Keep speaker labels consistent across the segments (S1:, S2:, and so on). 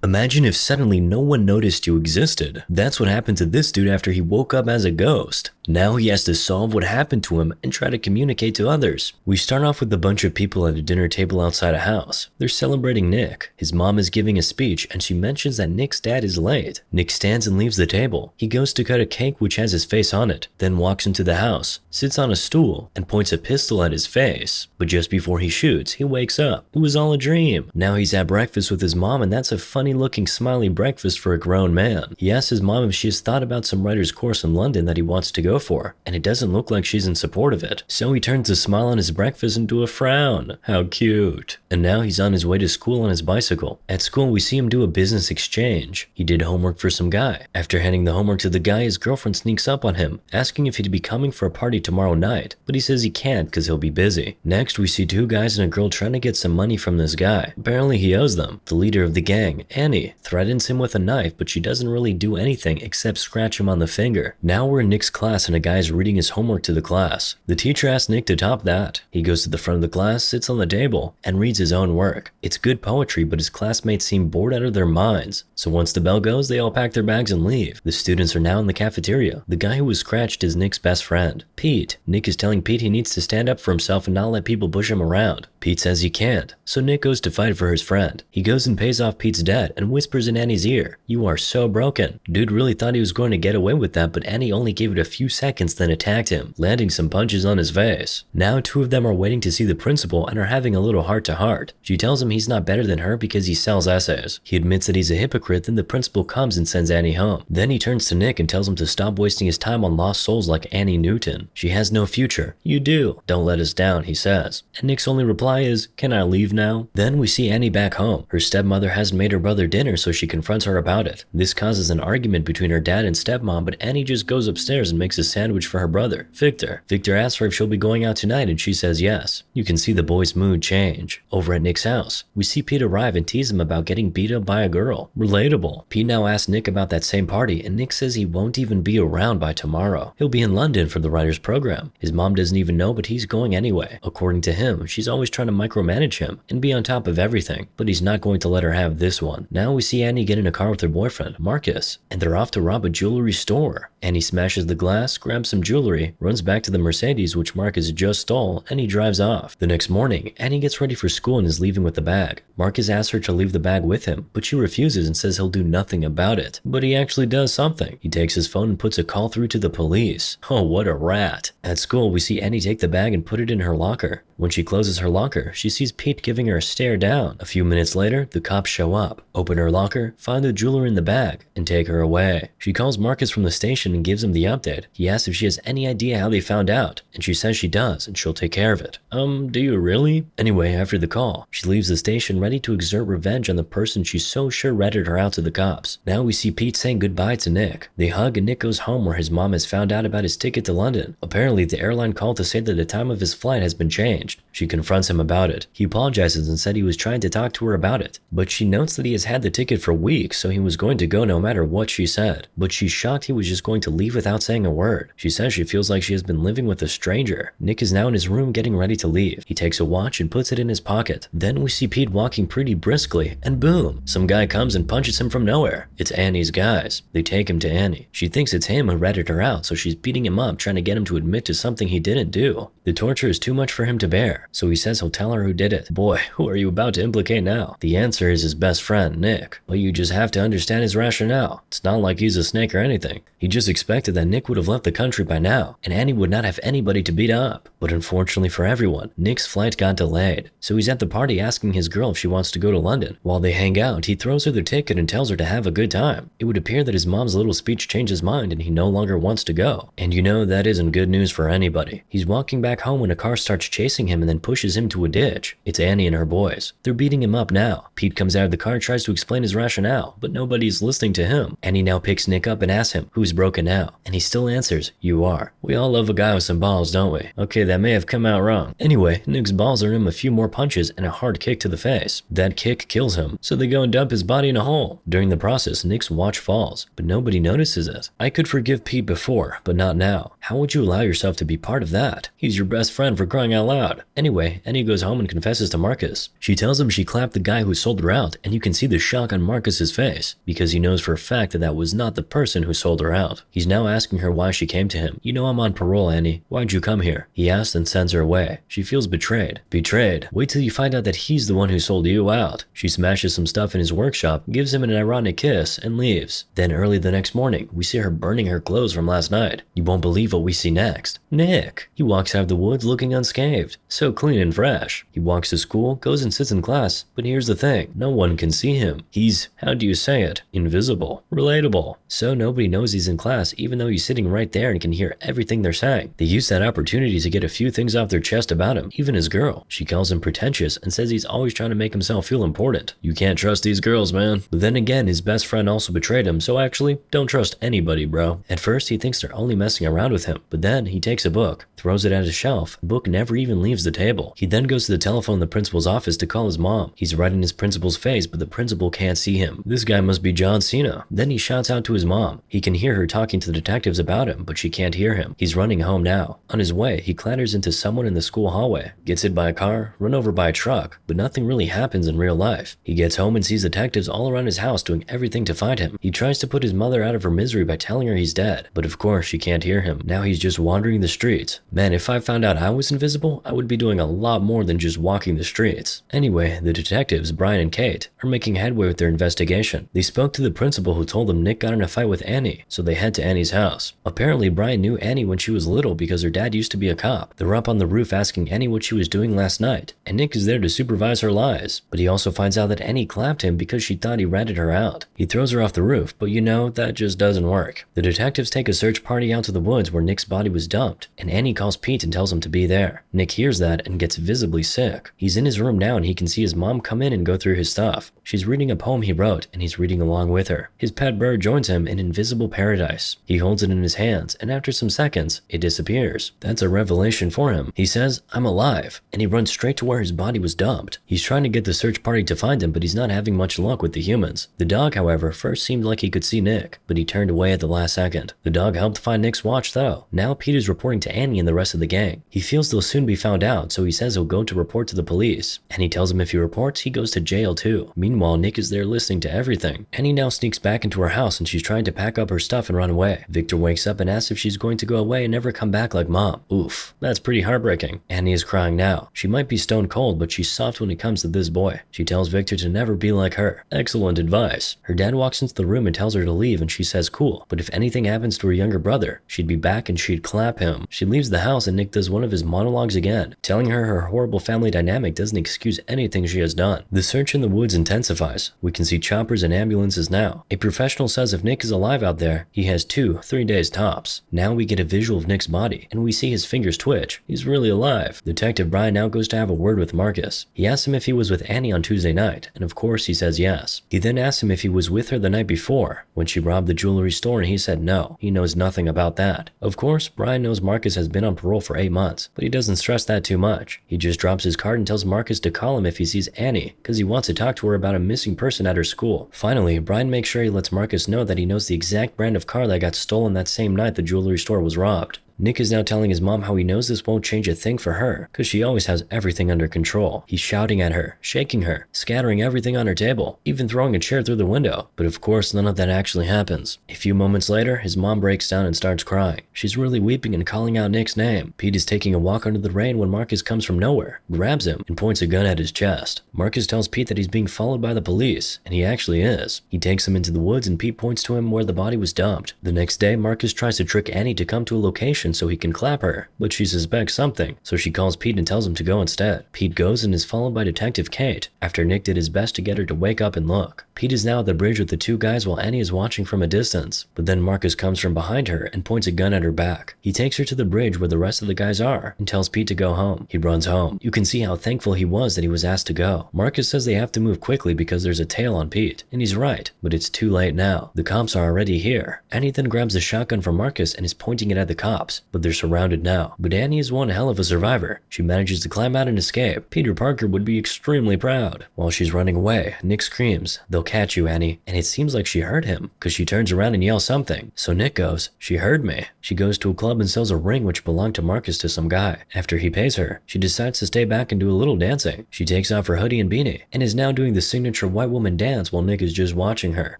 S1: Imagine if suddenly no one noticed you existed. That's what happened to this dude after he woke up as a ghost. Now he has to solve what happened to him and try to communicate to others. We start off with a bunch of people at a dinner table outside a house. They're celebrating Nick. His mom is giving a speech and she mentions that Nick's dad is late. Nick stands and leaves the table. He goes to cut a cake which has his face on it, then walks into the house, sits on a stool, and points a pistol at his face. But just before he shoots, he wakes up. It was all a dream. Now he's at breakfast with his mom, and that's a funny looking smiley breakfast for a grown man. He asks his mom if she has thought about some writer's course in London that he wants to go for, and it doesn't look like she's in support of it. So he turns a smile on his breakfast into a frown. How cute. And now he's on his way to school on his bicycle. At school, we see him do a business exchange. He did homework for some guy. After handing the homework to the guy, his girlfriend sneaks up on him, asking if he'd be coming for a party tomorrow night, but he says he can't because he'll be busy. Next, we see two guys and a girl trying to get some money from this guy. Apparently he owes them. The leader of the gang, Annie, threatens him with a knife, but she doesn't really do anything except scratch him on the finger. Now we're in Nick's class and a guy is reading his homework to the class. The teacher asks Nick to top that. He goes to the front of the class, sits on the table, and reads his own work. It's good poetry, but his classmates seem bored out of their minds. So once the bell goes, they all pack their bags and leave. The students are now in the cafeteria. The guy who was scratched is Nick's best friend, Pete. Nick is telling Pete he needs to stand up for himself and not let people push him around. Pete says he can't, so Nick goes to fight for his friend. He goes and pays off Pete's debt and whispers in Annie's ear, "You are so broken." Dude really thought he was going to get away with that, but Annie only gave it a few seconds then attacked him, landing some punches on his face. Now two of them are waiting to see the principal and are having a little heart-to-heart. She tells him he's not better than her because he sells essays. He admits that he's a hypocrite, then the principal comes and sends Annie home. Then he turns to Nick and tells him to stop wasting his time on lost souls like Annie Newton. She has no future. You do. Don't let us down, he says. And Nick's only reply is, "Can I leave now?" Then we see Annie back home. Her stepmother hasn't made her brother dinner, so she confronts her about it. This causes an argument between her dad and stepmom, but Annie just goes upstairs and makes a sandwich for her brother, Victor. Victor asks her if she'll be going out tonight and she says yes. You can see the boy's mood change. Over at Nick's house, we see Pete arrive and tease him about getting beat up by a girl. Relatable. Pete now asks Nick about that same party, and Nick says he won't even be around by tomorrow. He'll be in London for the writer's program. His mom doesn't even know, but he's going anyway. According to him, she's always trying to micromanage him and be on top of everything, but he's not going to let her have this one. Now we see Annie get in a car with her boyfriend, Marcus, and they're off to rob a jewelry store. Annie smashes the glass, grabs some jewelry, runs back to the Mercedes which Marcus just stole, and he drives off. The next morning, Annie gets ready for school and is leaving with the bag. Marcus asks her to leave the bag with him, but she refuses and says he'll do nothing about it. But he actually does something. He takes his phone and puts a call through to the police. Oh, what a rat. At school, we see Annie take the bag and put it in her locker. When she closes her locker, she sees Pete giving her a stare down. A few minutes later, the cops show up, open her locker, find the jewelry in the bag, and take her away. She calls Marcus from the station and gives him the update. He asks if she has any idea how they found out, and she says she does, and she'll take care of it. Do you really? Anyway, after the call, she leaves the station ready to exert revenge on the person she's so sure ratted her out to the cops. Now we see Pete saying goodbye to Nick. They hug and Nick goes home where his mom has found out about his ticket to London. Apparently, the airline called to say that the time of his flight has been changed. She confronts him about it. He apologizes and said he was trying to talk to her about it, but she notes that he has had the ticket for weeks, so he was going to go no matter what she said. But she's shocked he was just going to leave without saying a word. She says she feels like she has been living with a stranger. Nick is now in his room getting ready to leave. He takes a watch and puts it in his pocket. Then we see Pete walking pretty briskly, and boom, some guy comes and punches him from nowhere. It's Annie's guys. They take him to Annie. She thinks it's him who ratted her out, so she's beating him up, trying to get him to admit to something he didn't do. The torture is too much for him to bear, so he says he'll tell her who did it. Boy, who are you about to implicate now? The answer is his best friend, Nick. But you just have to understand his rationale. It's not like he's a snake or anything. He just expected that Nick would have left the country by now, and Annie would not have anybody to beat up. But unfortunately for everyone, Nick's flight got delayed, so he's at the party asking his girl if she wants to go to London. While they hang out, he throws her the ticket and tells her to have a good time. It would appear that his mom's little speech changed his mind and he no longer wants to go. And you know that isn't good news for anybody. He's walking back home when a car starts chasing him and then pushes him to a ditch. It's Annie and her boys. They're beating him up now. Pete comes out of the car and tries to explain his rationale, but nobody's listening to him. Annie now picks Nick up and asks him, "Who's broken broken now? And he still answers, you are. We all love a guy with some balls, don't we? Okay, that may have come out wrong. Anyway, Nick's balls earn him a few more punches and a hard kick to the face. That kick kills him, so they go and dump his body in a hole. During the process, Nick's watch falls, but nobody notices it. I could forgive Pete before, but not now. How would you allow yourself to be part of that? He's your best friend, for crying out loud. Anyway, Annie goes home and confesses to Marcus. She tells him she clapped the guy who sold her out, and you can see the shock on Marcus's face, because he knows for a fact that that was not the person who sold her out. He's now asking her why she came to him. You know I'm on parole, Annie. Why'd you come here? He asks and sends her away. She feels betrayed. Betrayed? Wait till you find out that he's the one who sold you out. She smashes some stuff in his workshop, gives him an ironic kiss, and leaves. Then early the next morning, we see her burning her clothes from last night. You won't believe what we see next. Nick! He walks out of the woods looking unscathed. So clean and fresh. He walks to school, goes and sits in class, but here's the thing. No one can see him. He's, how do you say it? Invisible. Relatable. So nobody knows he's in class even though he's sitting right there and can hear everything they're saying. They use that opportunity to get a few things off their chest about him, even his girl. She calls him pretentious and says he's always trying to make himself feel important. You can't trust these girls, man. But then again, his best friend also betrayed him, so actually, don't trust anybody, bro. At first, he thinks they're only messing around with him, but then he takes a book, throws it at a shelf. The book never even leaves the table. He then goes to the telephone in the principal's office to call his mom. He's right in his principal's face, but the principal can't see him. This guy must be John Cena. Then he shouts out to his mom. He can hear her talking to the detectives about him, but she can't hear him. He's running home now. On his way, he clatters into someone in the school hallway, gets hit by a car, run over by a truck, but nothing really happens in real life. He gets home and sees detectives all around his house doing everything to find him. He tries to put his mother out of her misery by telling her he's dead, but of course she can't hear him. Now he's just wandering the streets. Man, if I found out I was invisible, I would be doing a lot more than just walking the streets. Anyway, the detectives, Brian and Kate, are making headway with their investigation. They spoke to the principal who told them Nick got in a fight with Annie, so they head to Annie's house. Apparently, Brian knew Annie when she was little because her dad used to be a cop. They're up on the roof asking Annie what she was doing last night, and Nick is there to supervise her lies. But he also finds out that Annie clapped him because she thought he ratted her out. He throws her off the roof, but you know, that just doesn't work. The detectives take a search party out to the woods where Nick's body was dumped, and Annie calls Pete and tells him to be there. Nick hears that and gets visibly sick. He's in his room now and he can see his mom come in and go through his stuff. She's reading a poem he wrote and he's reading along with her. His pet bird joins him in invisible paradise. He holds it in his hands and after some seconds, it disappears. That's a revelation for him. He says, I'm alive, and he runs straight to where his body was dumped. He's trying to get the search party to find him, but he's not having much luck with the humans. The dog, however, first seemed like he could see Nick, but he turned away at the last second. The dog helped find Nick's watch though. Now Pete is reporting to Annie and the rest of the gang. He feels they'll soon be found out, so he says he'll go to report to the police. Annie tells him if he reports, he goes to jail too. Meanwhile, Nick is there listening to everything. Annie now sneaks back into her house and she's trying to pack up her stuff and run away. Victor wakes up and asks if she's going to go away and never come back like mom. Oof, that's pretty heartbreaking. Annie is crying now. She might be stone cold, but she's soft when it comes to this boy. She tells Victor to never be like her. Excellent advice. Her dad walks into the room and tells her to leave and she says cool, but if anything happens to her younger brother, she'd be back and she'd clap him. She leaves the house and Nick does one of his monologues again, telling her her horrible family dynamic doesn't excuse anything she has done. The search in the woods intensifies. We can see choppers and ambulances now. A professional says if Nick is alive out there, he has 2-3 days tops. Now we get a visual of Nick's body, and we see his fingers twitch. He's really alive. Detective Brian now goes to have a word with Marcus. He asks him if he was with Annie on Tuesday night, and of course he says yes. He then asks him if he was with her the night before, when she robbed the jewelry store, and he said no. He knows nothing about that. Of course, Brian knows Marcus has been on parole for 8 months, but he doesn't stress that too much. He just drops his card and tells Marcus to call him if he sees Annie, because he wants to talk to her about a missing person at her school. Finally, Brian makes sure he lets Marcus know that he knows the exact brand of car that got stolen that same night the jewelry store was robbed. Nick is now telling his mom how he knows this won't change a thing for her, cause she always has everything under control. He's shouting at her, shaking her, scattering everything on her table, even throwing a chair through the window. But of course none of that actually happens. A few moments later, his mom breaks down and starts crying. She's really weeping and calling out Nick's name. Pete is taking a walk under the rain when Marcus comes from nowhere, grabs him, and points a gun at his chest. Marcus tells Pete that he's being followed by the police, and he actually is. He takes him into the woods and Pete points to him where the body was dumped. The next day, Marcus tries to trick Annie to come to a location station so he can clap her, but she suspects something, so she calls Pete and tells him to go instead. Pete goes and is followed by Detective Kate, after Nick did his best to get her to wake up and look. Pete is now at the bridge with the two guys while Annie is watching from a distance, but then Marcus comes from behind her and points a gun at her back. He takes her to the bridge where the rest of the guys are and tells Pete to go home. He runs home. You can see how thankful he was that he was asked to go. Marcus says they have to move quickly because there's a tail on Pete, and he's right, but it's too late now. The cops are already here. Annie then grabs the shotgun from Marcus and is pointing it at the cops, but they're surrounded now. But Annie is one hell of a survivor. She manages to climb out and escape. Peter Parker would be extremely proud. While she's running away, Nick screams, "They'll catch you, Annie," and it seems like she heard him, because she turns around and yells something. So Nick goes, "She heard me." She goes to a club and sells a ring which belonged to Marcus to some guy. After he pays her, she decides to stay back and do a little dancing. She takes off her hoodie and beanie, and is now doing the signature white woman dance while Nick is just watching her.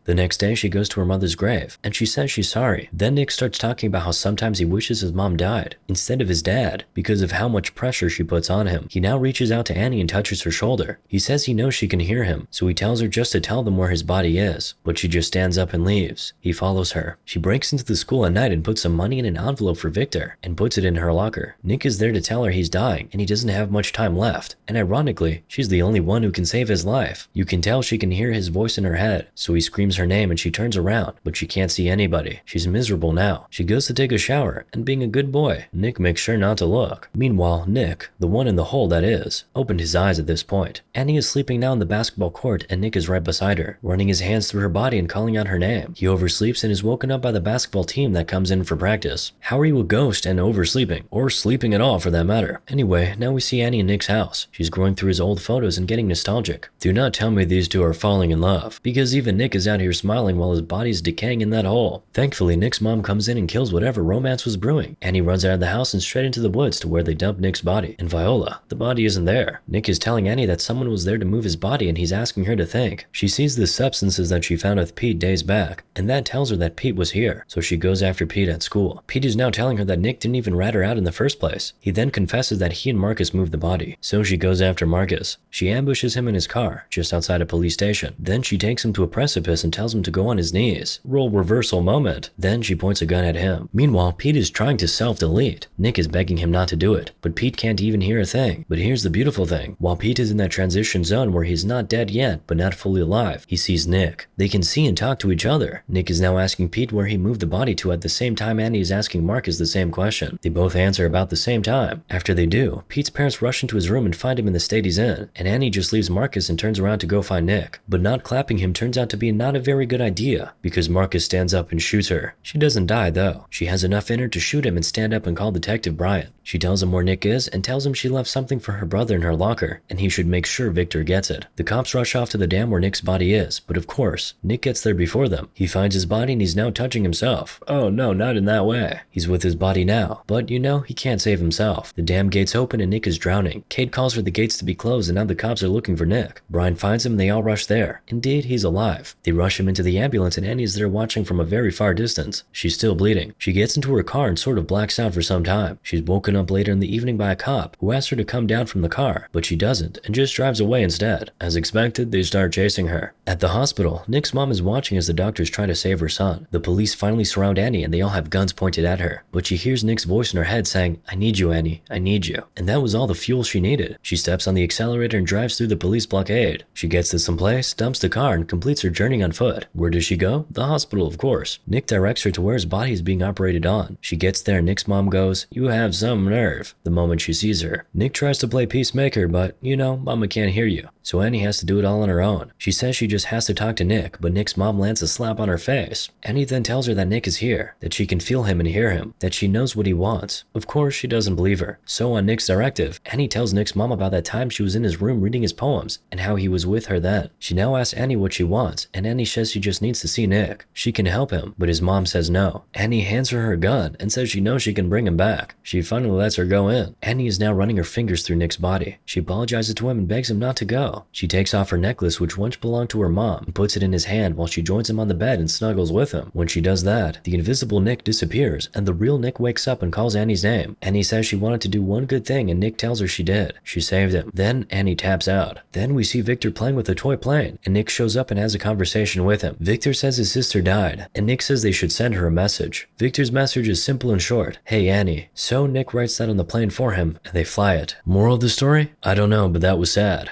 S1: The next day, she goes to her mother's grave, and she says she's sorry. Then Nick starts talking about how sometimes he wishes his mom died, instead of his dad, because of how much pressure she puts on him. He now reaches out to Annie and touches her shoulder. He says he knows she can hear him, so he tells her just to tell them where his body is, but she just stands up and leaves. He follows her. She breaks into the school at night and puts some money in an envelope for Victor, and puts it in her locker. Nick is there to tell her he's dying, and he doesn't have much time left, and ironically, she's the only one who can save his life. You can tell she can hear his voice in her head, so he screams her name and she turns around, but she can't see anybody. She's miserable now. She goes to take a shower, and being a good boy, Nick makes sure not to look. Meanwhile, Nick, the one in the hole that is, opened his eyes at this point. Annie is sleeping now in the basketball court and Nick is right beside her, running his hands through her body and calling out her name. He oversleeps and is woken up by the basketball team that comes in for practice. How are you a ghost and oversleeping? Or sleeping at all for that matter? Anyway, now we see Annie in Nick's house. She's going through his old photos and getting nostalgic. Do not tell me these two are falling in love, because even Nick is out here smiling while his body's decaying in that hole. Thankfully, Nick's mom comes in and kills whatever romance was brewing. Annie runs out of the house and straight into the woods to where they dump Nick's body. And Viola, the body isn't there. Nick is telling Annie that someone was there to move his body and he's asking her to think. She sees the substances that she found with Pete days back, and that tells her that Pete was here, so she goes after Pete at school. Pete is now telling her that Nick didn't even rat her out in the first place. He then confesses that he and Marcus moved the body, so she goes after Marcus. She ambushes him in his car, just outside a police station. Then she takes him to a precipice and tells him to go on his knees. Role reversal moment. Then she points a gun at him. Meanwhile, Pete is trying to self-delete. Nick is begging him not to do it, but Pete can't even hear a thing. But here's the beautiful thing. While Pete is in that transition zone where he's not dead yet, but not fully alive, he sees Nick. They can see and talk to each other. Nick is now asking Pete where he moved the body to at the same time Annie is asking Marcus the same question. They both answer about the same time. After they do, Pete's parents rush into his room and find him in the state he's in, and Annie just leaves Marcus and turns around to go find Nick. But not clapping him turns out to be not a very good idea, because Marcus stands up and shoots her. She doesn't die though. She has enough in her to shoot him and stand up and call Detective Bryant. She tells him where Nick is and tells him she left something for her brother in her locker, and he should make sure Victor gets it. The cops rush off to the dam where Nick's body is, but of course, Nick gets there before them. He finds his body and he's now touching himself. Oh no, not in that way. He's with his body now, but you know, he can't save himself. The dam gates open and Nick is drowning. Kate calls for the gates to be closed and now the cops are looking for Nick. Brian finds him and they all rush there. Indeed, he's alive. They rush him into the ambulance and Annie is there watching from a very far distance. She's still bleeding. She gets into her car and sort of blacks out for some time. She's woken up later in the evening by a cop who asks her to come down from the car, but she doesn't and just drives away instead. As expected, they start chasing her. At the hospital, Nick's mom is watching as the doctors try to save her son. The police finally surround Annie and they all have guns pointed at her, but she hears Nick's voice in her head saying, "I need you, Annie, I need you." And that was all the fuel she needed. She steps on the accelerator and drives through the police blockade. She gets to some place, dumps the car, and completes her journey on foot. Where does she go? The hospital, of course. Nick directs her to where his body is being operated on. She gets there and Nick's mom goes, "You have some nerve," the moment she sees her. Nick tries to play peacemaker, but you know, mama can't hear you. So Annie has to do it all on her own. She says she just has to talk to Nick, but Nick's mom lands a slap on her face. Annie then tells her that Nick is here, that she can feel him and hear him, that she knows what he wants. Of course, she doesn't believe her. So on Nick's directive, Annie tells Nick's mom about that time she was in his room reading his poems, and how he was with her then. She now asks Annie what she wants, and Annie says she just needs to see Nick. She can help him, but his mom says no. Annie hands her her gun, and says she knows she can bring him back. She finally lets her go in. Annie is now running her fingers through Nick's body. She apologizes to him and begs him not to go. while. She takes off her necklace, which once belonged to her mom, and puts it in his hand while she joins him on the bed and snuggles with him. When she does that, the invisible Nick disappears, and the real Nick wakes up and calls Annie's name. Annie says she wanted to do one good thing, and Nick tells her she did. She saved him. Then Annie taps out. Then we see Victor playing with a toy plane, and Nick shows up and has a conversation with him. Victor says his sister died, and Nick says they should send her a message. Victor's message is simple and short. Hey Annie. So Nick writes that on the plane for him, and they fly it. Moral of the story? I don't know, but that was sad.